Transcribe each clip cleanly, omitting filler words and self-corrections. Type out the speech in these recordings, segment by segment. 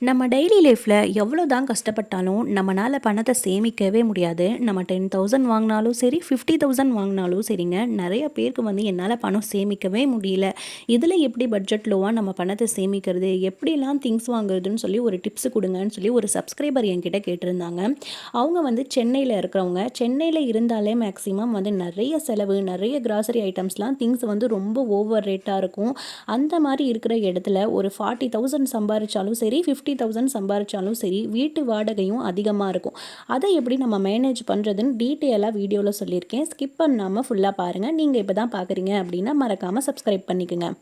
நம்ம டெய்லி லைஃப்பில் எவ்வளோ தான் கஷ்டப்பட்டாலும் நம்மளால் பணத்தை சேமிக்கவே முடியாது. நம்ம 10,000 வாங்கினாலும் சரி, 50,000 வாங்கினாலும் சரிங்க, நிறைய பேருக்கு என்னால் பணம் சேமிக்கவே முடியல. இதில் எப்படி பட்ஜெட் லோவாக நம்ம பணத்தை சேமிக்கிறது, எப்படிலாம் திங்ஸ் வாங்குறதுன்னு சொல்லி ஒரு டிப்ஸ் கொடுங்கன்னு சொல்லி ஒரு சப்ஸ்கிரைபர் என்கிட்ட கேட்டிருந்தாங்க. அவங்க சென்னையில் இருக்கிறவங்க. சென்னையில் இருந்தாலே மேக்ஸிமம் நிறைய செலவு, நிறைய கிராசரி ஐட்டம்ஸ்லாம் திங்ஸ் ரொம்ப ஓவர் ரேட்டாக இருக்கும். அந்த மாதிரி இருக்கிற இடத்துல ஒரு 40,000 சம்பாதிச்சாலும் சரி, 50,000 சம்பாதிச்சாலும் சரி, வீட்டு வாடகையும் அதிகமாக இருக்கும். அதை எப்படி நம்ம மேனேஜ் பண்ணுறதுன்னு டீட்டெயிலாக வீடியோவில் சொல்லியிருக்கேன். ஸ்கிப் பண்ணாமல் ஃபுல்லாக பாருங்கள். நீங்கள் இப்போ தான் பார்க்குறீங்க அப்படின்னா மறக்காமல் சப்ஸ்கிரைப் பண்ணிக்கோங்க.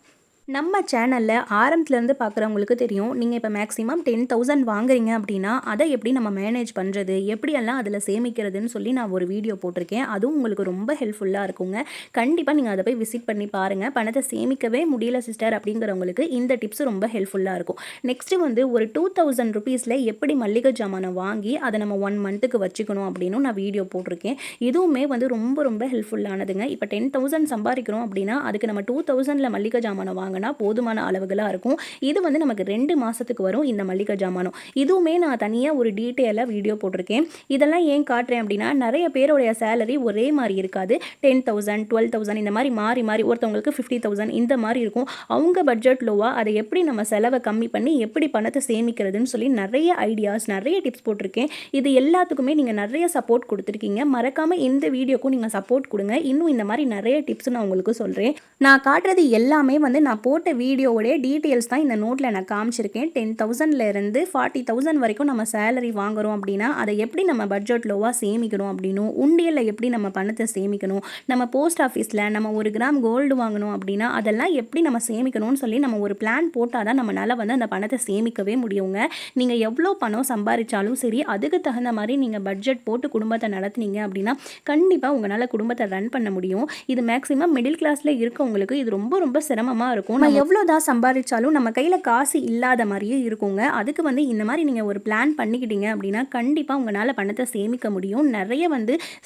நம்ம சேனலில் ஆரம்பத்துலேருந்து பார்க்குறவங்களுக்கு தெரியும், நீங்கள் இப்போ மேக்ஸிமம் 10,000 வாங்குறீங்க அப்படின்னா அதை எப்படி நம்ம மேனேஜ் பண்ணுறது, எப்படியெல்லாம் அதில் சேமிக்கிறதுன்னு சொல்லி நான் ஒரு வீடியோ போட்டிருக்கேன். அதுவும் உங்களுக்கு ரொம்ப ஹெல்ப்ஃபுல்லாக இருக்குங்க. கண்டிப்பாக நீங்கள் அதை போய் விசிட் பண்ணி பாருங்கள். பணத்தை சேமிக்கவே முடியல சிஸ்டர் அப்படிங்கிறவங்களுக்கு இந்த டிப்ஸ் ரொம்ப ஹெல்ப்ஃபுல்லாக இருக்கும். நெக்ஸ்ட்டு ஒரு 2,000 ருபீஸில் எப்படி மல்லிகை ஜாமானை வாங்கி அதை நம்ம 1 மந்த்துக்கு வச்சுக்கணும் அப்படின்னு நான் வீடியோ போட்டிருக்கேன். இதுவுமே ரொம்ப ரொம்ப ஹெல்ப்ஃபுல்லானதுங்க. இப்போ 10,000 சம்பாதிக்கிறோம் அப்படின்னா அதுக்கு நம்ம 2,000ல் மல்லிகை ஜாமானை வாங்கினா போதுமான அளவுகளாக இருக்கும். இது நமக்கு 2 மாதத்துக்கு வரும் இந்த மல்லிகை ஜாமானம். இதுவுமே நான் தனியாக ஒரு டீட்டெயிலாக வீடியோ போட்டிருக்கேன். இதெல்லாம் ஏன் காட்டுறேன் அப்படின்னா, நிறைய பேருடைய சேலரி ஒரே மாதிரி இருக்காது. 10,000 12,000 இந்த மாதிரி மாறி மாறி, ஒருத்தவங்களுக்கு 50,000 இந்த மாதிரி இருக்கும். அவங்க பட்ஜெட் லோவாக அதை எப்படி நம்ம செலவை கம்மி பண்ணி எப்படி பணத்தை சேமிக்கிறதுன்னு சொல்லி நிறைய ஐடியாஸ், நிறைய டிப்ஸ் போட்டிருக்கேன். இது எல்லாத்துக்குமே நீங்கள் நிறைய சப்போர்ட் கொடுத்துருக்கீங்க. மறக்காமல் இந்த வீடியோக்கும் நீங்கள் சப்போர்ட் கொடுங்க. இன்னும் இந்த மாதிரி நிறைய டிப்ஸ் நான் உங்களுக்கு சொல்கிறேன். நான் காட்டுறது எல்லாமே நான் போட்ட வீடியோவோடைய டீட்டெயில்ஸ் தான் இந்த நோட்டில் நான் காமிச்சிருக்கேன். 10,000லேருந்து 40,000 வரைக்கும் நம்ம சேலரி வாங்குகிறோம் அப்படின்னா அதை எப்படி நம்ம பட்ஜெட் லோவாக சேமிக்கணும் அப்படின்னும், உண்டியலில் எப்படி நம்ம பணத்தை சேமிக்கணும், நம்ம போஸ்ட் ஆஃபீஸில் நம்ம 1 கிராம் கோல்டு வாங்கணும் அப்படின்னா அதெல்லாம் எப்படி நம்ம சேமிக்கணும்னு சொல்லி நம்ம ஒரு பிளான் போட்டால் தான் நம்மளால் அந்த பணத்தை சேமிக்கவே முடியுங்க. நீங்கள் எவ்வளோ பணம் சம்பாதிச்சாலும் சரி, அதுக்கு தகுந்த மாதிரி நீங்கள் பட்ஜெட் போட்டு குடும்பத்தை நடத்துனீங்க அப்படின்னா கண்டிப்பாக உங்களால் குடும்பத்தை ரன் பண்ண முடியும். இது மேக்ஸிமம் மிடில் கிளாஸில் இருக்கவங்களுக்கு இது ரொம்ப ரொம்ப சிரமமாக இருக்கும். நம்ம எவ்வளோதான் சம்பாதிச்சாலும் நம்ம கையில் காசு இல்லாத மாதிரியே இருக்குங்க. அதுக்கு இந்த மாதிரி நீங்கள் ஒரு பிளான் பண்ணிக்கிட்டீங்க அப்படின்னா கண்டிப்பாக உங்களால் பணத்தை சேமிக்க முடியும். நிறைய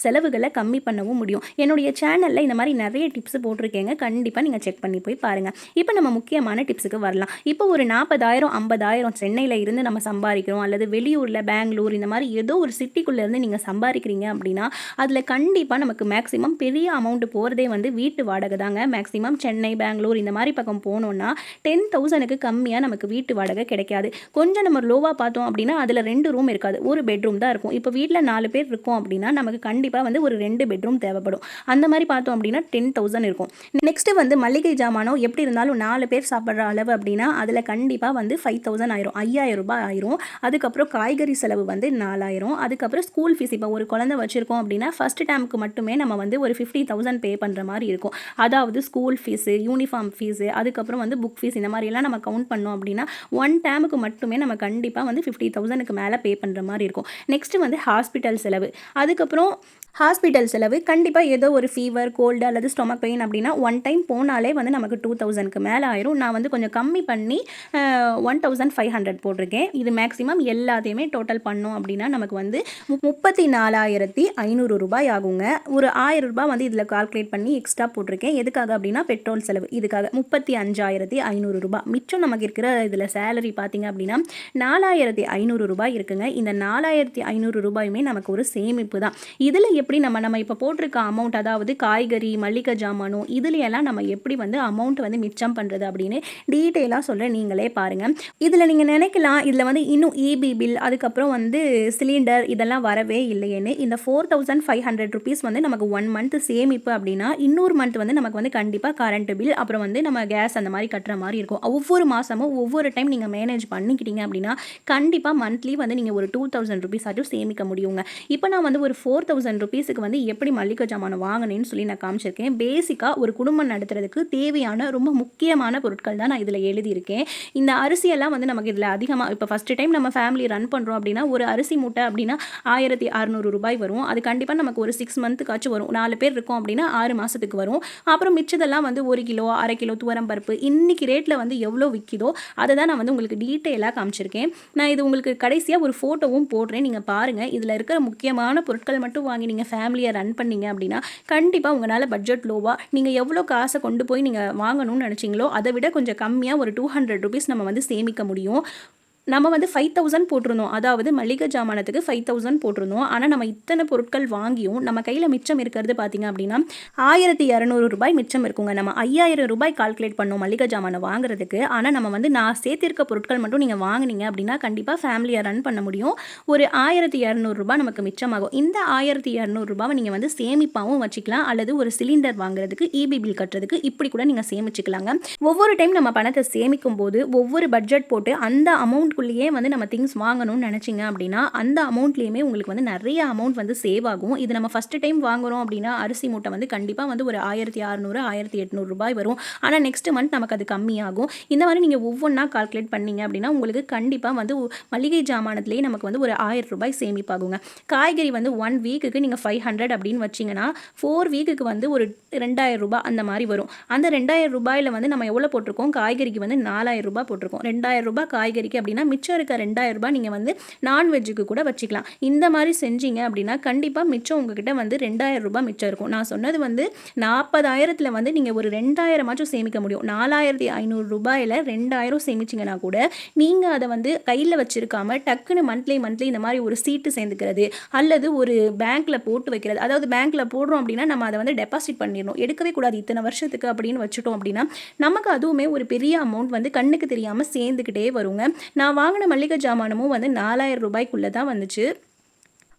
செலவுகளை கம்மி பண்ணவும் முடியும். என்னுடைய சேனலில் இந்த மாதிரி நிறைய டிப்ஸ் போட்டிருக்கேங்க. கண்டிப்பாக நீங்கள் செக் பண்ணி போய் பாருங்கள். இப்போ நம்ம முக்கியமான டிப்ஸுக்கு வரலாம். இப்போ ஒரு 40,000 50,000 சென்னையில் இருந்து நம்ம சம்பாதிக்கிறோம், அல்லது வெளியூரில் பெங்களூர் இந்த மாதிரி ஏதோ ஒரு சிட்டிக்குள்ளேருந்து நீங்கள் சம்பாதிக்கிறீங்க அப்படின்னா அதில் கண்டிப்பாக நமக்கு மேக்ஸிமம் பெரிய அமௌண்ட் போகிறதே வீட்டு வாடகை தாங்க. மேக்ஸிமம் சென்னை பெங்களூர் இந்த மாதிரி பக்கம் போனோம்னா 10,000க்கு கம்மியாக நமக்கு வீட்டு வாடகை கிடைக்காது. கொஞ்சம் நம்ம லோவாக பார்த்தோம் அப்படின்னா அதில் 2 ரூம் இருக்காது, ஒரு பெட்ரூம் தான் இருக்கும். இப்போ வீட்டில் 4 பேர் இருக்கோம் அப்படின்னா நமக்கு கண்டிப்பாக ஒரு 2 பெட்ரூம் தேவைப்படும். அந்த மாதிரி பார்த்தோம் அப்படின்னா 10,000 இருக்கும். நெக்ஸ்ட்டு மல்லிகை ஜாமானம் எப்படி இருந்தாலும் 4 பேர் சாப்பிட்ற அளவு அப்படின்னா அதில் கண்டிப்பாக 5,000 ஆயிரும், 5,000 ரூபாய் ஆயிரும். அதுக்கப்புறம் காய்கறி செலவு 4,000. அதுக்கப்புறம் ஸ்கூல் ஃபீஸ், இப்போ ஒரு குழந்தை வச்சுருக்கோம் அப்படின்னா ஃபஸ்ட் டேமுக்கு மட்டுமே நம்ம ஒரு 50,000 பே பண்ணுற மாதிரி இருக்கும். அதாவது ஸ்கூல் ஃபீஸு, யூனிஃபார்ம் ஃபீஸு, அதுக்கப்புறம் புக் ஃபீஸ் இந்த மாதிரிலாம் நம்ம கவுண்ட் பண்ணோம் அப்படின்னா 1 டேமுக்கு மட்டுமே நம்ம கண்டிப்பாக 50,000க்கு மேலே பே பண்ணுற மாதிரி இருக்கும். நெக்ஸ்ட்டு ஹாஸ்பிட்டல் செலவு. அதுக்கப்புறம் ஹாஸ்பிட்டல் செலவு கண்டிப்பாக ஏதோ ஒரு ஃபீவர், கோல்டு அல்லது ஸ்டொமக் பெயின் அப்படின்னா 1 டைம் போனாலே நமக்கு 2,000க்கு மேலே ஆயிரும். நான் கொஞ்சம் கம்மி பண்ணி 1,500 போட்டிருக்கேன். இது மேக்ஸிமம் எல்லாத்தையுமே டோட்டல் பண்ணோம் அப்படின்னா நமக்கு 34,500 ரூபாய் ஆகுங்க. ஒரு 1,000 ரூபாய் இதில் கால்குலேட் பண்ணி எக்ஸ்ட்ரா போட்டிருக்கேன். எதுக்காக அப்படின்னா பெட்ரோல் செலவு. இதுக்காக 35,500 ரூபாய். மிச்சம் நமக்கு இருக்கிற இதில் சேலரி பார்த்தீங்க அப்படின்னா 4,500 ரூபாய் இருக்குங்க. இந்த 4,500 ரூபாயுமே நமக்கு ஒரு சேமிப்பு தான். இதில் எப்படி நம்ம இப்போ போட்டிருக்க அமௌண்ட், அதாவது காய்கறி, மல்லிகை ஜாமானம், இதுலையெல்லாம் நம்ம எப்படி அமௌண்ட் மிச்சம் பண்ணுறது அப்படின்னு டீட்டெயிலாக சொல்கிறேன், நீங்களே பாருங்கள். இதில் நீங்கள் நினைக்கலாம் இதில் இன்னும் இபி பில், அதுக்கப்புறம் சிலிண்டர் இதெல்லாம் வரவே இல்லையேன்னு. இந்த 4,500 ருபீஸ் நமக்கு 1 மந்த் சேமிப்பு அப்படின்னா இன்னொரு மந்த் நமக்கு கண்டிப்பாக கரண்ட் பில், அப்புறம் நம்ம கேஸ் அந்த மாதிரி கட்டுற மாதிரி இருக்கும். ஒவ்வொரு மாதமும் ஒவ்வொரு டைம் நீங்கள் மேனேஜ் பண்ணிக்கிட்டீங்க அப்படின்னா கண்டிப்பாக மந்த்லி நீங்கள் ஒரு 2,000 ருபீஸ் ஆச்சும் சேமிக்க முடியுங்க. இப்போ நான் ஒரு 4,000 ருபீஸுக்கு எப்படி மல்லிகை ஜாமானம் வாங்கினேன்னு சொல்லி நான் காமிச்சிருக்கேன். பேசிக்காக ஒரு குடும்பம் நடத்துறதுக்கு தேவையான ரொம்ப முக்கியமான பொருட்கள் தான் நான் இதில் எழுதியிருக்கேன். இந்த அரிசியெல்லாம் நமக்கு இதில் அதிகமாக, இப்போ ஃபஸ்ட்டு டைம் நம்ம ஃபேமிலி ரன் பண்ணுறோம் அப்படின்னா ஒரு அரிசி மூட்டை அப்படின்னா 1,600 ரூபாய் வரும். அது கண்டிப்பாக நமக்கு ஒரு 6 மந்த்துக்காச்சும் வரும். 4 பேர் இருக்கோம் அப்படின்னா 6 மாதத்துக்கு வரும். அப்புறம் மிச்சதெல்லாம் 1 கிலோ, 1/2 கிலோ துவரம் பருப்பு இன்றைக்கி ரேட்டில் எவ்வளோ விற்கிதோ அதை தான் நான் உங்களுக்கு டீட்டெயிலாக காமிச்சிருக்கேன். நான் இது உங்களுக்கு கடைசியாக ஒரு ஃபோட்டோவும் போடுறேன், நீங்கள் பாருங்கள். இதில் இருக்கிற முக்கியமான பொருட்கள் மட்டும் வாங்கி நீங்கள் ஃபேமிலியை ரன் பண்ணீங்க அப்படின்னா கண்டிப்பாக உங்களால் பட்ஜெட் லோவாக நீங்கள் எவ்வளோ காசை கொண்டு போய் நீங்கள் வாங்கணும்னு நினச்சிங்களோ அதை விட கொஞ்சம் கம்மியாக ஒரு 200 ருபீஸ் நம்ம சேமிக்க முடியும். நம்ம வந்து 5000 போட்டிருந்தோம். அதாவது மளிகை ஜாமானத்துக்கு 5000 போட்டிருந்தோம். ஆனால் நம்ம இத்தனை பொருட்கள் வாங்கியும் நம்ம கையில் மிச்சம் இருக்கிறது பார்த்தீங்க அப்படின்னா ₹1200 மிச்சம் இருக்குங்க. நம்ம ₹5000 கால்குலேட் பண்ணோம் மளிகை ஜாமானை வாங்குறதுக்கு. ஆனால் நம்ம வந்து நான் சேர்த்திருக்க பொருட்கள் மட்டும் நீங்கள் வாங்கினீங்க அப்படின்னா கண்டிப்பாக ஃபேமிலியை ரன் பண்ண முடியும். ஒரு ₹1200 நமக்கு மிச்சமாகும். இந்த ₹1200 நீங்கள் வந்து சேமிப்பாகவும் வச்சுக்கலாம், அல்லது ஒரு சிலிண்டர் வாங்குறதுக்கு, இபி பில் கட்டுறதுக்கு இப்படி கூட நீங்கள் சேமிச்சுக்கலாங்க. ஒவ்வொரு டைம் நம்ம பணத்தை சேமிக்கும் போது ஒவ்வொரு பட்ஜெட் போட்டு அந்த அமௌண்ட் குள்ளேயே வந்து நம்ம திங்ஸ் வாங்கணும்னு நினச்சிங்க அப்படின்னா அந்த அமௌண்ட்லேயுமே உங்களுக்கு வந்து நிறைய அமௌண்ட் வந்து சேவ் ஆகும். இது நம்ம ஃபஸ்ட்டு டைம் வாங்குறோம் அப்படின்னா அரிசி மூட்டை வந்து கண்டிப்பாக வந்து ஒரு 1600 ₹1800 வரும். ஆனால் நெக்ஸ்ட் மந்த் நமக்கு அது கம்மியாகும். இந்த மாதிரி நீங்கள் ஒவ்வொன்றா கால்குலேட் பண்ணீங்க அப்படின்னா உங்களுக்கு கண்டிப்பாக வந்து மளிகை ஜாமானத்திலேயே நமக்கு வந்து ஒரு ₹1000 சேமிப்பாகுங்க. காய்கறி வந்து 1 வீக்குக்கு நீங்கள் 500 அப்படின்னு வச்சிங்கன்னா 4 வீக்குக்கு வந்து ஒரு ₹2000 அந்த மாதிரி வரும். அந்த ₹2000 வந்து நம்ம எவ்வளோ போட்டிருக்கோம், காய்கறிக்கு வந்து ₹4000 போட்டிருக்கோம். ₹2000 காய்கறிக்கு அப்படின்னா மிச்சம் இருக்க ₹2000 நீங்கள் வந்து நான்வெஜ்ஜுக்கு கூட வச்சுக்கலாம். இந்த மாதிரி செஞ்சீங்க அப்படின்னா கண்டிப்பாக மிச்சம் உங்ககிட்ட வந்து ₹2000 மிச்சம் இருக்கும். நான் சொன்னது வந்து 40,000ல் வந்து நீங்கள் ஒரு 2000 சேமிக்க முடியும். ₹4500 2000 சேமிச்சிங்கன்னா கூட நீங்கள் அதை வந்து கையில் வச்சிருக்காம டக்குன்னு மந்த்லி இந்த மாதிரி ஒரு சீட்டு சேர்ந்துக்கிறது அல்லது ஒரு பேங்க்கில் போட்டு வைக்கிறது. அதாவது பேங்க்கில் போடுறோம் அப்படின்னா நம்ம அதை வந்து டெபாசிட் பண்ணிடணும், எடுக்கவே கூடாது இத்தனை வருஷத்துக்கு அப்படின்னு வச்சுட்டோம் அப்படின்னா நமக்கு அதுவுமே ஒரு பெரிய அமௌண்ட் வந்து கண்ணுக்கு தெரியாமல் சேர்ந்துக்கிட்டே வருங்க. நான் வாங்கின மளிகை ஜாமானமும் வந்து ₹4000 தான் வந்துச்சு.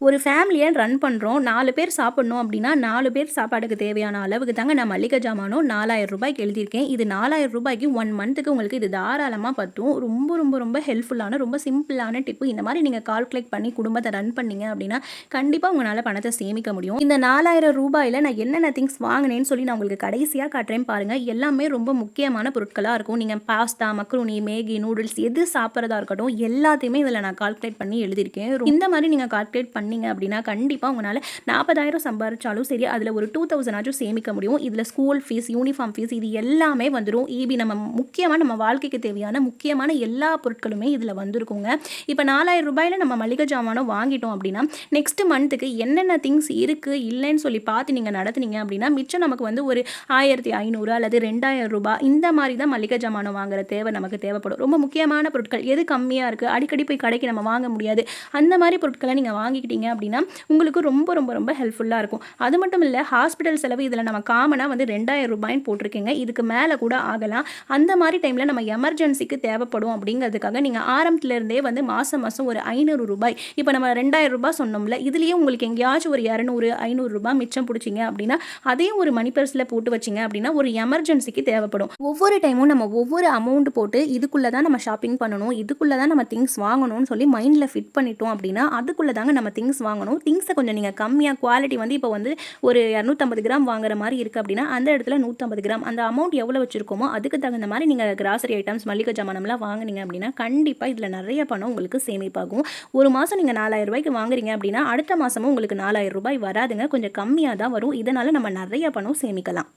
ஒரு ஃபேமிலியை ரன் பண்ணுறோம், 4 பேர் சாப்பிட்ணும் அப்படின்னா 4 பேர் சாப்பாடுக்கு தேவையான அளவுக்கு தாங்க நான் மளிகை ஜாமானும் ₹4000 எழுதியிருக்கேன். இது ₹4000 1 மந்த்துக்கு உங்களுக்கு இது தாராளமாக பற்றும். ரொம்ப ரொம்ப ரொம்ப ஹெல்ப்ஃபுல்லான ரொம்ப சிம்பிளான டிப்பு. இந்த மாதிரி நீங்கள் கால்குலேட் பண்ணி குடும்பத்தை ரன் பண்ணீங்க அப்படின்னா கண்டிப்பாக உங்களால் பணத்தை சேமிக்க முடியும். இந்த ₹4000 நான் என்னென்ன திங்ஸ் வாங்கினேன்னு சொல்லி நான் உங்களுக்கு கடைசியாக காட்டுறேன் பாருங்கள். எல்லாமே ரொம்ப முக்கியமான பொருட்களாக இருக்கும். நீங்கள் பாஸ்தா, மக்ரூனி, மேகி, நூடுல்ஸ் எது சாப்பிட்றதா இருக்கட்டும் எல்லாத்தையுமே இதில் நான் கால்குலேட் பண்ணி எழுதியிருக்கேன். இந்த மாதிரி நீங்கள் கால்குலேட் பண்ணீங்க அப்படின்னா கண்டிப்பாக உங்களால் 40,000 சம்பாதிச்சாலும் சரி அதில் ஒரு 2000 சேமிக்க முடியும். இதில் ஸ்கூல் ஃபீஸ், யூனிஃபார்ம் ஃபீஸ் இது எல்லாமே வந்துடும். இபி நம்ம முக்கியமாக நம்ம வாழ்க்கைக்கு தேவையான முக்கியமான எல்லா பொருட்களுமே இதில் வந்துருக்குங்க. இப்போ ₹4000 நம்ம மளிகை ஜாமானம் வாங்கிட்டோம் அப்படின்னா நெக்ஸ்ட் மந்த்துக்கு என்னென்ன திங்ஸ் இருக்குது இல்லைன்னு சொல்லி பார்த்து நீங்கள் நடத்துனீங்க அப்படின்னா மிச்சம் நமக்கு வந்து ஒரு 1500 அல்லது ₹2000 இந்த மாதிரி தான் மளிகை ஜாமானம் வாங்குற தேவை நமக்கு தேவைப்படும். ரொம்ப முக்கியமான பொருட்கள் எது கம்மியாக இருக்குது, அடிக்கடி போய் கடைக்கு நம்ம வாங்க முடியாது, அந்த மாதிரி பொருட்களை நீங்கள் வாங்கிக்கிட்டீங்க அப்படின்னா உங்களுக்கு ரொம்ப ரொம்ப ரொம்ப ஹெல்ப்ஃபுல்லாக இருக்கும். அது மட்டும் இல்லை, ஹாஸ்பிட்டல் செலவு இதில் நம்ம காமனாக வந்து ₹2000 போட்டிருக்கீங்க, இதுக்கு மேலே கூட ஆகலாம். அந்த மாதிரி டைமில் நம்ம எமர்ஜென்சிக்கு தேவைப்படும் அப்படிங்கிறதுக்காக நீங்கள் ஆரம்பத்திலேருந்தே வந்து மாதம் ஒரு ₹500 இப்போ நம்ம ₹2000 சொன்னோம்ல, இதுலேயே உங்களுக்கு எங்கேயாச்சும் ஒரு ₹200 ₹500 மிச்சம் பிடிச்சிங்க அப்படின்னா அதையும் ஒரு மணி பர்ஸில் போட்டு வச்சிங்க அப்படின்னா ஒரு எமர்ஜென்சிக்கு தேவைப்படும். ஒவ்வொரு டைமும் நம்ம ஒவ்வொரு அமௌண்ட் போட்டு இதுக்குள்ளே தான் நம்ம ஷாப்பிங் பண்ணணும், இதுக்குள்ளே தான் நம்ம திங்ஸ் வாங்கணும்னு சொல்லி மைண்டில் ஃபிட் பண்ணிட்டோம் அப்படின்னா அதுக்குள்ளே தாங்க நம்ம திங்ஸ் வாங்கணும். திங்ஸை கொஞ்சம் நீங்கள் கம்மியாக குவாலிட்டி வந்து இப்போ வந்து ஒரு 250 கிராம் வாங்குற மாதிரி இருக்குது அப்படின்னா அந்த இடத்துல 150 கிராம் அந்த அமௌண்ட் எவ்வளோ வச்சுருக்கோமோ அதுக்கு தகுந்த மாதிரி நீங்கள் கிராசரி ஐட்டம்ஸ் மளிகை ஜாமானம்லாம் வாங்கினீங்க அப்படின்னா கண்டிப்பாக இதில் நிறைய பணம் உங்களுக்கு சேமிப்பாகும். ஒரு மாதம் நீங்கள் ₹4000 வாங்குறீங்க அப்படின்னா அடுத்த மாதமும் உங்களுக்கு ₹4000 வராதுங்க, கொஞ்சம் கம்மியாக தான் வரும். இதனால் நம்ம நிறைய பணம் சேமிக்கலாம்.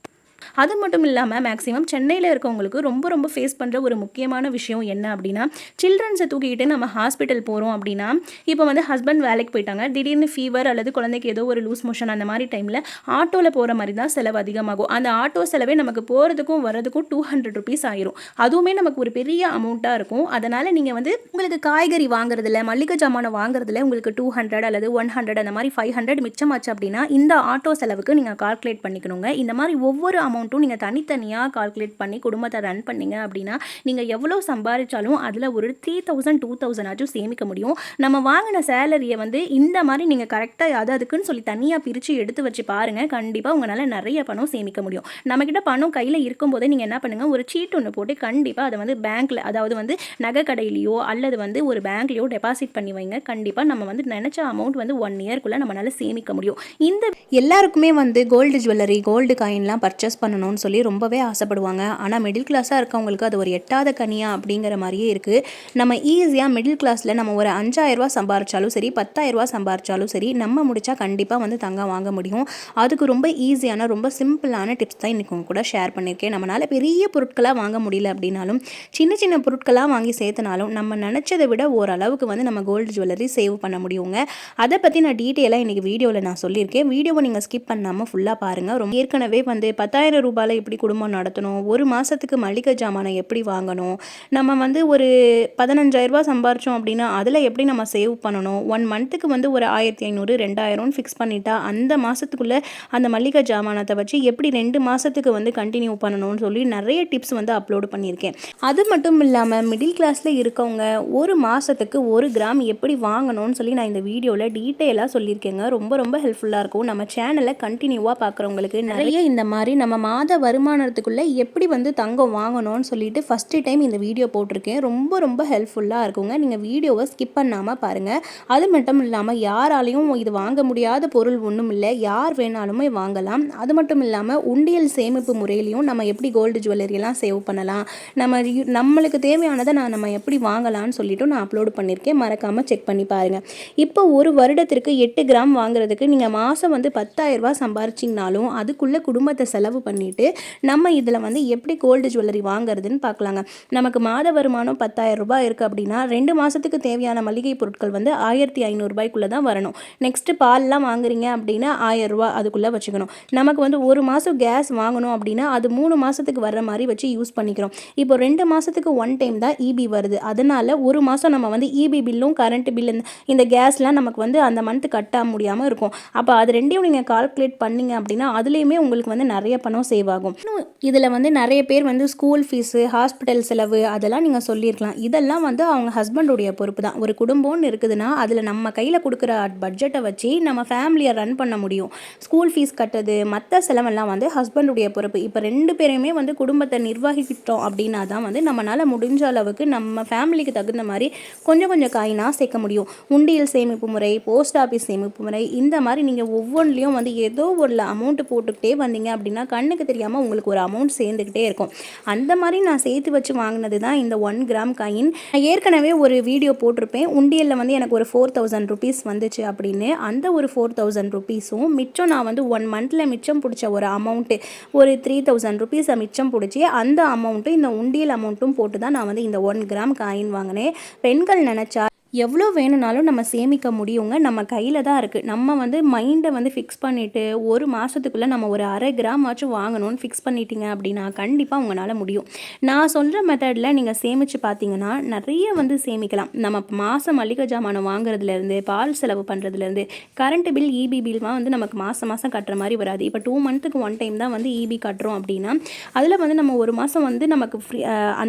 அது மட்டும் இல்லாமல் மேக்ஸிமம் சென்னையில் இருக்கவங்களுக்கு ரொம்ப ரொம்ப ஃபேஸ் பண்ணுற ஒரு முக்கியமான விஷயம் என்ன அப்படின்னா சில்ட்ரன்ஸை தூக்கிக்கிட்டு நம்ம ஹாஸ்பிட்டல் போகிறோம் அப்படின்னா இப்போ வந்து ஹஸ்பண்ட் வேலைக்கு போயிட்டாங்க, திடீர்னு ஃபீவர் அல்லது குழந்தைக்கு ஏதோ ஒரு லூஸ் மோஷன் அந்த மாதிரி டைமில் ஆட்டோவில் போகிற மாதிரி தான் செலவு அதிகமாகும். அந்த ஆட்டோ செலவே நமக்கு போகிறதுக்கும் வரதுக்கும் ₹200 ஆயிரும். அதுவுமே நமக்கு ஒரு பெரிய அமௌண்ட்டாக இருக்கும். அதனால் நீங்கள் வந்து உங்களுக்கு காய்கறி வாங்குறதுல மளிகை ஜாமானம் வாங்குறதுல உங்களுக்கு 200 அல்லது 100 அந்த மாதிரி 500 மிச்சமாச்சு அப்படின்னா இந்த ஆட்டோ செலவுக்கு நீங்கள் கால்குலேட் பண்ணிக்கணுங்க. இந்த மாதிரி ஒவ்வொரு அமௌண்ட்டும் நீங்கள் தனித்தனியாக கால்குலேட் பண்ணி குடும்பத்தை ரன் பண்ணீங்க அப்படின்னா நீங்கள் எவ்வளோ சம்பாதிச்சாலும் அதில் ஒரு 3000 2000 சேமிக்க முடியும். நம்ம வாங்கின சேலரியை வந்து இந்த மாதிரி நீங்கள் கரெக்டாக அதுக்குன்னு சொல்லி தனியாக பிரித்து எடுத்து வச்சு பாருங்கள், கண்டிப்பாக உங்களால் நிறைய பணம் சேமிக்க முடியும். நம்மக்கிட்ட பணம் கையில் இருக்கும்போதே நீங்கள் என்ன பண்ணுங்கள், ஒரு சீட் ஒன்று போட்டு கண்டிப்பாக அதை வந்து பேங்க்கில் அதாவது வந்து நகை கடையிலையோ அல்லது வந்து ஒரு பேங்க்லேயோ டெபாசிட் பண்ணி வைங்க. கண்டிப்பாக நம்ம வந்து நினச்ச அமௌண்ட் வந்து 1 இயர்க்குள்ளே நம்மளால் சேமிக்க முடியும். இந்த எல்லாருக்குமே வந்து கோல்டு ஜுவல்லரி கோல்டு காயின்லாம் பர்ச்சேஸ் பண்ணணும்னு சொல்லி ரொம்பவே ஆசைப்படுவாங்க. ஆனால் மிடில் கிளாஸாக இருக்கவங்களுக்கு அது ஒரு எட்டாத கனியா அப்படிங்கிற மாதிரியே இருக்குது. நம்ம ஈஸியாக மிடில் கிளாஸில் நம்ம ஒரு ₹5000 சம்பாரிச்சாலும் சரி ₹10,000 சம்பாரிச்சாலும் சரி நம்ம முடிச்சா கண்டிப்பாக வந்து தங்கம் வாங்க முடியும். அதுக்கு ரொம்ப ஈஸியான ரொம்ப சிம்பிளான டிப்ஸ் தான் இன்றைக்கி உங்க கூட ஷேர் பண்ணியிருக்கேன். நம்மளால் பெரிய பொருட்களாக வாங்க முடியல அப்படின்னாலும் சின்ன சின்ன பொருட்களாக வாங்கி சேர்த்தனாலும் நம்ம நினச்சதை விட ஓரளவுக்கு வந்து நம்ம கோல்டு ஜுவல்லரி சேவ் பண்ண முடியுங்க. அதை பற்றி நான் டீட்டெயிலாக இன்றைக்கி வீடியோவில் நான் சொல்லியிருக்கேன். வீடியோவை நீங்கள் ஸ்கிப் பண்ணாமல் ஃபுல்லாக பாருங்கள். ரொம்ப ஏற்கனவே வந்து ₹10,000 ரூபாயில் எப்படி குடும்பம் நடத்தணும், ஒரு மாதத்துக்கு மளிகை ஜாமானை எப்படி வாங்கணும், நம்ம வந்து ஒரு 15,000 சம்பாரித்தோம் அப்படின்னா அதில் எப்படி நம்ம சேவ் பண்ணணும், 1 மந்த்துக்கு வந்து ஒரு 1500 2000 ஃபிக்ஸ் பண்ணிட்டா அந்த மாதத்துக்குள்ளே அந்த மளிகை ஜாமானத்தை வச்சு எப்படி 2 மாதத்துக்கு வந்து கண்டினியூ பண்ணணும்னு சொல்லி நிறைய டிப்ஸ் வந்து அப்லோடு பண்ணியிருக்கேன். அது மட்டும் இல்லாமல் மிடில் கிளாஸில் இருக்கவங்க ஒரு மாதத்துக்கு 1 கிராம் எப்படி வாங்கணும்னு சொல்லி நான் இந்த வீடியோவில் டீட்டெயிலாக சொல்லியிருக்கேங்க. ரொம்ப ரொம்ப ஹெல்ப்ஃபுல்லாக இருக்கும். நம்ம சேனலை கண்டினியூவாக பார்க்குறவங்களுக்கு நிறைய இந்த மாதிரி நம்ம மாத வருமானத்துக்குள்ளே எப்படி வந்து தங்கம் வாங்கணும்னு சொல்லிட்டு ஃபஸ்ட்டு டைம் இந்த வீடியோ போட்டிருக்கேன். ரொம்ப ரொம்ப ஹெல்ப்ஃபுல்லாக இருக்குங்க. நீங்கள் வீடியோவை ஸ்கிப் பண்ணாமல் பாருங்கள். அது மட்டும் இல்லாமல் யாராலையும் இது வாங்க முடியாத பொருள் ஒன்றும் இல்லை, யார் வேணாலுமே வாங்கலாம். அது மட்டும் இல்லாமல் உண்டியல் சேமிப்பு முறையிலையும் நம்ம எப்படி கோல்டு ஜுவல்லரியெல்லாம் சேவ் பண்ணலாம், நம்மளுக்கு தேவையானதை நம்ம எப்படி வாங்கலாம்னு சொல்லிட்டு நான் அப்லோடு பண்ணியிருக்கேன். மறக்காமல் செக் பண்ணி பாருங்கள். இப்போ ஒரு வருடத்திற்கு 8 கிராம் வாங்குறதுக்கு நீங்கள் மாதம் வந்து 10,000 சம்பாரிச்சிங்கனாலும் அதுக்குள்ளே குடும்பத்தை செலவு பண்ணிவிட்டு நம்ம இதில் வந்து எப்படி கோல்டு ஜுவல்லரி வாங்குறதுன்னு பார்க்கலாங்க. நமக்கு மாத வருமானம் 10,000 ரூபாய் இருக்குது அப்படின்னா 2 மாதத்துக்கு தேவையான மளிகை பொருட்கள் வந்து 1,500 ரூபாய்க்குள்ளே தான் வரணும். நெக்ஸ்ட்டு பால்லாம் வாங்குறீங்க அப்படின்னா 1000 ரூபா அதுக்குள்ளே வச்சுக்கணும். நமக்கு வந்து ஒரு மாதம் கேஸ் வாங்கணும் அப்படின்னா அது 3 மாதத்துக்கு வர்ற மாதிரி வச்சு யூஸ் பண்ணிக்கிறோம். இப்போ 2 மாதத்துக்கு 1 டைம் தான் இபி வருது. அதனால் ஒரு மாதம் நம்ம வந்து இபி பில்லும் கரண்ட் பில் இந்த கேஸ்லாம் நமக்கு வந்து அந்த மந்த்து கட்ட முடியாமல் இருக்கும். அப்போ அது ரெண்டையும் நீங்கள் கால்குலேட் பண்ணிங்க அப்படின்னா அதுலேயுமே உங்களுக்கு வந்து நிறைய பணம் சேவ் ஆகும். இதில் வந்து நிறைய பேர் வந்து ஸ்கூல் ஃபீஸு, ஹாஸ்பிட்டல் செலவு அதெல்லாம் நீங்கள் சொல்லியிருக்கலாம். இதெல்லாம் வந்து அவங்க ஹஸ்பண்டுடைய பொறுப்பு தான். ஒரு குடும்பம்னு இருக்குதுன்னா அதில் நம்ம கையில் கொடுக்குற பட்ஜெட்டை வச்சு நம்ம ஃபேமிலியை ரன் பண்ண முடியும். ஸ்கூல் ஃபீஸ் கட்டுறது மற்ற செலவெல்லாம் வந்து ஹஸ்பண்டுடைய பொறுப்பு. இப்போ 2 பேருமே வந்து குடும்பத்தை நிர்வகிக்கிட்டோம் அப்படின்னா தான் வந்து நம்மளால் முடிஞ்ச அளவுக்கு நம்ம ஃபேமிலிக்கு தகுந்த மாதிரி கொஞ்சம் கொஞ்சம் காயினாக சேர்க்க முடியும். உண்டியல் சேமிப்பு முறை, போஸ்ட் ஆஃபீஸ் சேமிப்பு முறை, இந்த மாதிரி நீங்கள் ஒவ்வொன்றிலையும் வந்து ஏதோ ஒரு அமௌண்ட்டு போட்டுக்கிட்டே வந்தீங்க அப்படின்னா கண்ணுக்கு தெரியாமல் உங்களுக்கு ஒரு அமௌண்ட் சேர்ந்துக்கிட்டே இருக்கும். அந்த மாதிரி நான் சேர்த்து வச்சு வாங்கினது தான் இந்த 1 கிராம் காயின். நான் ஏற்கனவே ஒரு வீடியோ போட்டிருப்பேன். உண்டியலில் வந்து எனக்கு ஒரு 4,000 ருபீஸ் வந்துச்சு அப்படின்னு. அந்த ஒரு 4,000 ருபீஸும் மிச்சம் நான் வந்து 1 மந்தில் மிச்சம் பிடிச்ச ஒரு அமௌண்ட்டு ஒரு 3,000 ருபீஸை மிச்சம் பிடிச்சி அந்த அமௌண்ட்டு இந்த உண்டியல் அமௌண்ட்டும் போட்டு தான் நான் வந்து இந்த 1 கிராம் காயின் வாங்கினேன். பெண்கள் நினச்சா எவ்வளோ வேணும்னாலும் நம்ம சேமிக்க முடியுங்க. நம்ம கையில் தான் இருக்குது. நம்ம வந்து மைண்டை வந்து ஃபிக்ஸ் பண்ணிவிட்டு ஒரு மாதத்துக்குள்ளே நம்ம ஒரு 1/2 கிராம் ஆச்சும் வாங்கணும்னு ஃபிக்ஸ் பண்ணிட்டீங்க அப்படின்னா கண்டிப்பாக உங்களால் முடியும். நான் சொல்கிற மெத்தடில் நீங்கள் சேமித்து பார்த்தீங்கன்னா நிறைய வந்து சேமிக்கலாம். நம்ம மாதம் மளிகை ஜாமானை வாங்குறதுலேருந்து, பால் செலவு பண்ணுறதுலேருந்து, கரண்ட் பில், இபி பில்லாம் வந்து நமக்கு மாதம் கட்டுற மாதிரி வராது. இப்போ 2 மந்த்துக்கு 1 டைம் தான் வந்து இபி கட்டுறோம் அப்படின்னா அதில் வந்து நம்ம ஒரு மாதம் வந்து நமக்கு ஃப்ரீ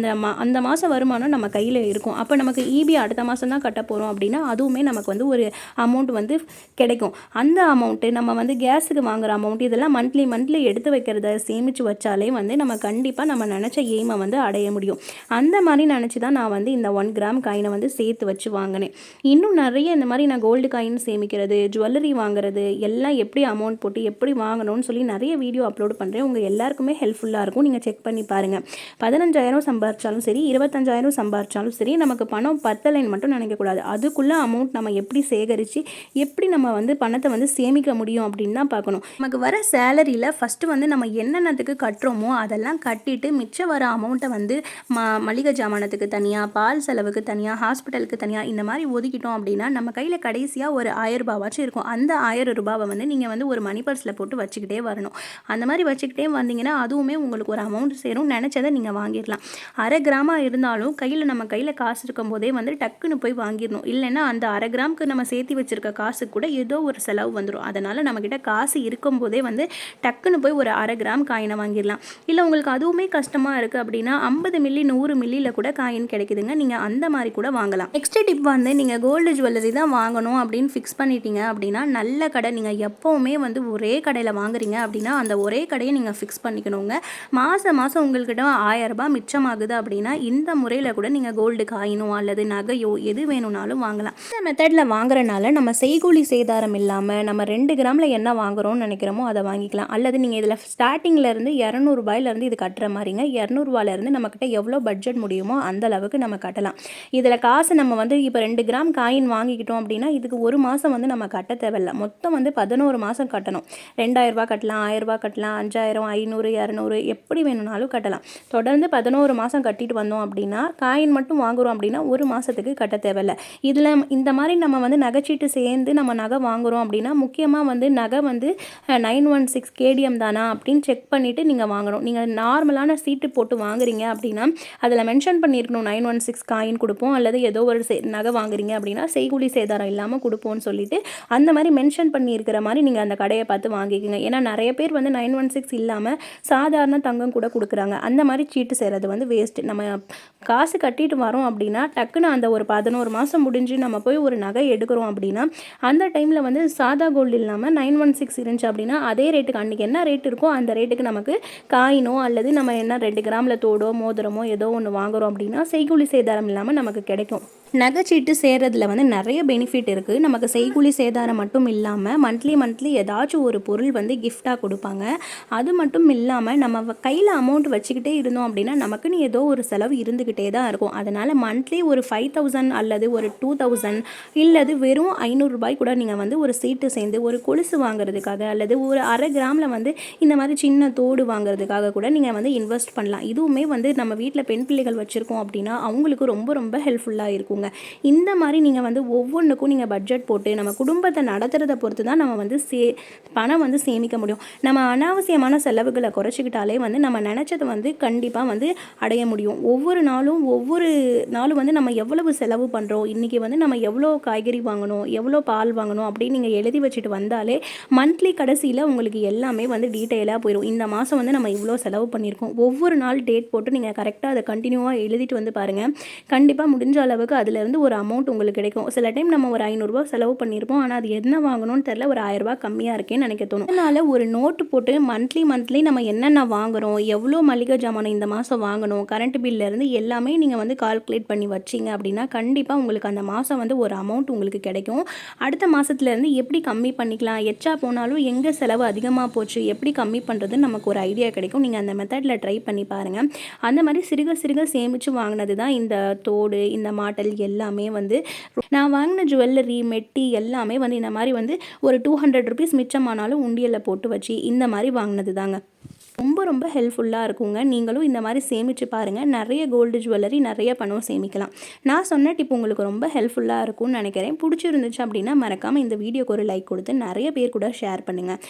அந்த மாதம் வருமானம் நம்ம கையில் இருக்கும். அப்போ நமக்கு இபி அடுத்த மாதம் தான் கட்ட போகிறோம் அப்படின்னா அதுவுமே நமக்கு வந்து ஒரு அமௌண்ட் வந்து கிடைக்கும். அந்த அமௌண்ட்டு நம்ம வந்து கேஸுக்கு வாங்குகிற அமௌண்ட் இதெல்லாம் மந்த்லி எடுத்து வைக்கிறத சேமித்து வச்சாலே வந்து நம்ம கண்டிப்பாக நம்ம நினச்ச எய்மை வந்து அடைய முடியும். அந்த மாதிரி நினச்சி தான் நான் வந்து இந்த 1 கிராம் காயினை வந்து சேர்த்து வச்சு வாங்கினேன். இன்னும் நிறைய இந்த மாதிரி நான் கோல்டு காயின் சேமிக்கிறது, ஜுவல்லரி வாங்குறது எல்லாம் எப்படி அமௌண்ட் போட்டு எப்படி வாங்கணும்னு சொல்லி நிறைய வீடியோ அப்லோட் பண்ணுறேன். உங்கள் எல்லாருக்குமே ஹெல்ப்ஃபுல்லாக இருக்கும். நீங்கள் செக் பண்ணி பாருங்கள். 15,000 சம்பாரிச்சாலும் சரி, 25,000 சம்பாரிச்சாலும் சரி, நமக்கு பணம் பத்தலைன்னு மட்டும் நினைக்கக்கூடாது. அதுக்குள்ளே அமௌண்ட் நம்ம எப்படி சேகரித்து எப்படி நம்ம வந்து பணத்தை வந்து சேமிக்க முடியும் அப்படின்னு தான் பார்க்கணும். நமக்கு வர சேலரியில் ஃபஸ்ட்டு வந்து நம்ம என்னென்னத்துக்கு கட்டுறோமோ அதெல்லாம் கட்டிட்டு மிச்சம் வர அமௌண்ட்டை வந்து மளிகை ஜாமானத்துக்கு தனியாக, பால் செலவுக்கு தனியாக, ஹாஸ்பிட்டலுக்கு தனியாக இந்த மாதிரி ஒதுக்கிட்டோம் அப்படின்னா நம்ம கையில் கடைசியாக ஒரு 1,000 ரூபாவாச்சும் இருக்கும். அந்த 1,000 ரூபாவை வந்து நீங்கள் வந்து ஒரு மணி பர்ஸில் போட்டு வச்சுக்கிட்டே வரணும். அந்த மாதிரி வச்சுக்கிட்டே வந்தீங்கன்னா அதுவுமே உங்களுக்கு ஒரு அமௌண்ட் சேரும். நினச்சதை நீங்கள் வாங்கிடலாம். 1/2 கிராமாக இருந்தாலும் நம்ம கையில் காசு இருக்கும் போதே வந்து டக்குன்னு போய் வாங்கிடணும். இல்லைன்னா அந்த 1/2 கிராமுக்கு நம்ம சேர்த்து வச்சிருக்க காசு கூட ஏதோ ஒரு செலவு வந்துடும். அதனால் நம்மக்கிட்ட காசு இருக்கும்போதே வந்து டக்குன்னு போய் ஒரு 1/2 கிராம் காயினை வாங்கிடலாம். இல்லை உங்களுக்கு அதுவுமே கஷ்டமாக இருக்குது அப்படின்னா 50 மில்லி 100 மில்லியில் கூட காயின் கிடைக்குதுங்க. நீங்கள் அந்த மாதிரி கூட வாங்கலாம். நெக்ஸ்ட் டிப் வந்து நீங்கள் கோல்டு ஜுவல்லரி தான் வாங்கணும் அப்படின்னு ஃபிக்ஸ் பண்ணிட்டீங்க அப்படின்னா நல்ல கடை, நீங்கள் எப்போவுமே வந்து ஒரே கடையில் வாங்குறீங்க அப்படின்னா அந்த ஒரே கடையை நீங்கள் ஃபிக்ஸ் பண்ணிக்கணுங்க. மாதம் உங்கள்கிட்ட 1,000 ரூபாய் மிச்சமாகுது அப்படின்னா இந்த முறையில் கூட நீங்கள் கோல்டு காயினோ அல்லது நகையோ எது வேணும்னாலும் வாங்கலாம். இந்த மெத்தடில் வாங்குறனால நம்ம செய்கூலி சேதாரம் இல்லாமல் நம்ம 2 கிராமில் என்ன வாங்குறோம்னு நினைக்கிறோமோ அதை வாங்கிக்கலாம். அல்லது நீங்கள் இதில் ஸ்டார்டிங்லேருந்து 200 ரூபாயிலேருந்து இது கட்டுற மாதிரிங்க. 200 ரூபாயிலேருந்து நம்மக்கிட்ட எவ்வளோ பட்ஜெட் முடியுமோ அந்த அளவுக்கு நம்ம கட்டலாம். இதில் காசு நம்ம வந்து இப்போ 2 கிராம் காயின் வாங்கிக்கிட்டோம் அப்படின்னா இதுக்கு ஒரு மாதம் வந்து நம்ம கட்ட தேவையில்லை. மொத்தம் வந்து 11 மாதம் கட்டணும். 2,000 ரூபாய் கட்டலாம், 1,000 ரூபாய் கட்டலாம், 5,000, 500, 200 எப்படி வேணும்னாலும் கட்டலாம். தொடர்ந்து 11 மாதம் கட்டிட்டு வந்தோம் அப்படின்னா காயின் மட்டும் வாங்குறோம் அப்படின்னா ஒரு மாதத்துக்கு கட்ட தேவையில்லை. இதில் இந்த மாதிரி நம்ம வந்து நகைச்சீட்டு சேர்ந்து நம்ம நகை வாங்குகிறோம் அப்படின்னா முக்கியமாக வந்து நகை வந்து 916 கேடிஎம் தானா அப்படின்னு செக் பண்ணிவிட்டு நீங்கள் வாங்கணும். நீங்கள் நார்மலான சீட்டு போட்டு வாங்குறீங்க அப்படின்னா அதில் மென்ஷன் பண்ணியிருக்கணும் 916 காயின் கொடுப்போம், அல்லது ஏதோ ஒரு நகை வாங்குறீங்க அப்படின்னா செய்கூலி சேதாரம் இல்லாமல் கொடுப்போம்னு சொல்லிட்டு அந்த மாதிரி மென்ஷன் பண்ணியிருக்கிற மாதிரி நீங்கள் அந்த கடையை பார்த்து வாங்கிக்கோங்க. ஏன்னா நிறைய பேர் வந்து 916 இல்லாமல் சாதாரண தங்கம் கூட கொடுக்குறாங்க. அந்த மாதிரி சீட்டு செய்கிறது வந்து வேஸ்ட்டு. நம்ம காசு கட்டிட்டு வரோம் அப்படின்னா டக்குன்னு அந்த ஒரு 11 மாதம் முடிஞ்சு நம்ம போய் ஒரு நகை எடுக்கிறோம் அப்படின்னா அந்த டைமில் வந்து சாதா கோல்டு இல்லாமல் 916 இருந்துச்சு அப்படின்னா அதே ரேட்டுக்கு அன்றைக்கி என்ன ரேட் இருக்கோ அந்த ரேட்டுக்கு நமக்கு காயினோ அல்லது நம்ம என்ன 2 கிராமில் தோடோ மோதிரமோ ஏதோ ஒன்று வாங்குகிறோம் அப்படின்னா செய்கூலி சேதாரம் இல்லாமல் நமக்கு கிடைக்கும். நகைச்சீட்டு சேர்றதுல வந்து நிறைய பெனிஃபிட் இருக்குது. நமக்கு செய்கூலி சேதாரம் மட்டும் இல்லாமல் மந்த்லி ஏதாச்சும் ஒரு பொருள் வந்து கிஃப்டாக கொடுப்பாங்க. அது மட்டும் இல்லாமல் நம்ம கையில் அமௌண்ட் வச்சுக்கிட்டே இருந்தோம் அப்படின்னா நமக்குன்னு ஏதோ ஒரு செலவு இருந்துக்கிட்டே தான் இருக்கும். அதனால் மந்த்லி ஒரு 5000 அல்லது ஒரு 2000 இல்லது வெறும் 500 ரூபாய் கூட நீங்கள் வந்து ஒரு சீட்டு சேர்ந்து ஒரு கொலுசு வாங்குறதுக்காக அல்லது ஒரு அரை கிராமில் வந்து இந்த மாதிரி சின்ன தோடு வாங்குறதுக்காக கூட நீங்கள் வந்து இன்வெஸ்ட் பண்ணலாம். இதுவுமே வந்து நம்ம வீட்டில் பெண் பிள்ளைகள் வச்சுருக்கோம் அப்படின்னா அவங்களுக்கு ரொம்ப ரொம்ப ஹெல்ப்ஃபுல்லாக இருக்குங்க. இந்த மாதிரி நீங்கள் வந்து ஒவ்வொன்றுக்கும் நீங்கள் பட்ஜெட் போட்டு நம்ம குடும்பத்தை நடத்துறதை பொறுத்து தான் நம்ம வந்து பணம் வந்து சேமிக்க முடியும். நம்ம அனாவசியமான செலவுகளை குறைச்சிக்கிட்டாலே வந்து நம்ம நினச்சதை வந்து கண்டிப்பாக வந்து அடைய முடியும். ஒவ்வொரு நாளும் வந்து நம்ம எவ்வளவு செலவு பண்ணுறோம், இன்றைக்கி வந்து நம்ம எவ்வளோ காய்கறி வாங்கணும், எவ்வளோ பால் வாங்கணும் அப்படின்னு நீங்கள் எழுதி வச்சுட்டு வந்தாலே மந்த்லி கடைசியில் உங்களுக்கு எல்லாமே வந்து டீட்டெயிலாக போயிடும். இந்த மாதம் வந்து நம்ம இவ்வளோ செலவு பண்ணியிருக்கோம். ஒவ்வொரு நாள் டேட் போட்டு நீங்கள் கரெக்டாக அதை கண்டினியூவாக எழுதிட்டு வந்து பாருங்கள். கண்டிப்பாக முடிஞ்ச அளவுக்கு அதுலேருந்து ஒரு அமௌண்ட் உங்களுக்கு கிடைக்கும். சில டைம் நம்ம ஒரு 500 ரூபா செலவு பண்ணியிருப்போம், ஆனால் அது என்ன வாங்கணும்னு தெரியல, ஒரு 1000 ரூபா கம்மியாக இருக்கேன்னு நினைக்க தோணும். அதனால் ஒரு நோட்டு போட்டு மந்த்லி நம்ம என்னென்ன வாங்குகிறோம், எவ்வளோ மளிகை ஜாமான் இந்த மாதம் வாங்கணும், கரண்ட் பில்லேருந்து எல்லாமே நீங்கள் வந்து கால்குலேட் பண்ணி வச்சிங்க அப்படின்னா கண்டிப்பாக உங்களுக்கு அந்த மாதம் வந்து ஒரு அமௌண்ட் உங்களுக்கு கிடைக்கும். அடுத்த மாதத்துலேருந்து எப்படி கம்மி பண்ணிக்கலாம், எச்சா போனாலும் எங்கே செலவு அதிகமாக போச்சு எப்படி கம்மி பண்ணுறதுன்னு நமக்கு ஒரு ஐடியா கிடைக்கும். நீங்கள் அந்த மெத்தடில் ட்ரை பண்ணி பாருங்கள். அந்த மாதிரி சிறுக சேமித்து வாங்கினது தான் இந்த தோடு, இந்த மாட்டல் எல்லாமே வந்து நான் வாங்கின ஜுவல்லரி மெட்டி எல்லாமே வந்து இந்த மாதிரி வந்து ஒரு 200 ருபீஸ் மிச்சமானாலும் உண்டியலில் போட்டு வச்சு இந்த மாதிரி வாங்கினது தாங்க. ரொம்ப ரொம்ப ஹெல்ப்ஃபுல்லாக இருக்குங்க. நீங்களும் இந்த மாதிரி சேமித்து பாருங்கள். நிறைய கோல்டு ஜுவல்லரி நிறைய பணம் சேமிக்கலாம். நான் சொன்ன டிப் உங்களுக்கு ரொம்ப ஹெல்ப்ஃபுல்லாக இருக்கும்னு நினைக்கிறேன். பிடிச்சிருந்துச்சு அப்படின்னா மறக்காமல் இந்த வீடியோக்கு ஒரு லைக் கொடுத்து நிறைய பேர் கூட ஷேர் பண்ணுங்கள்.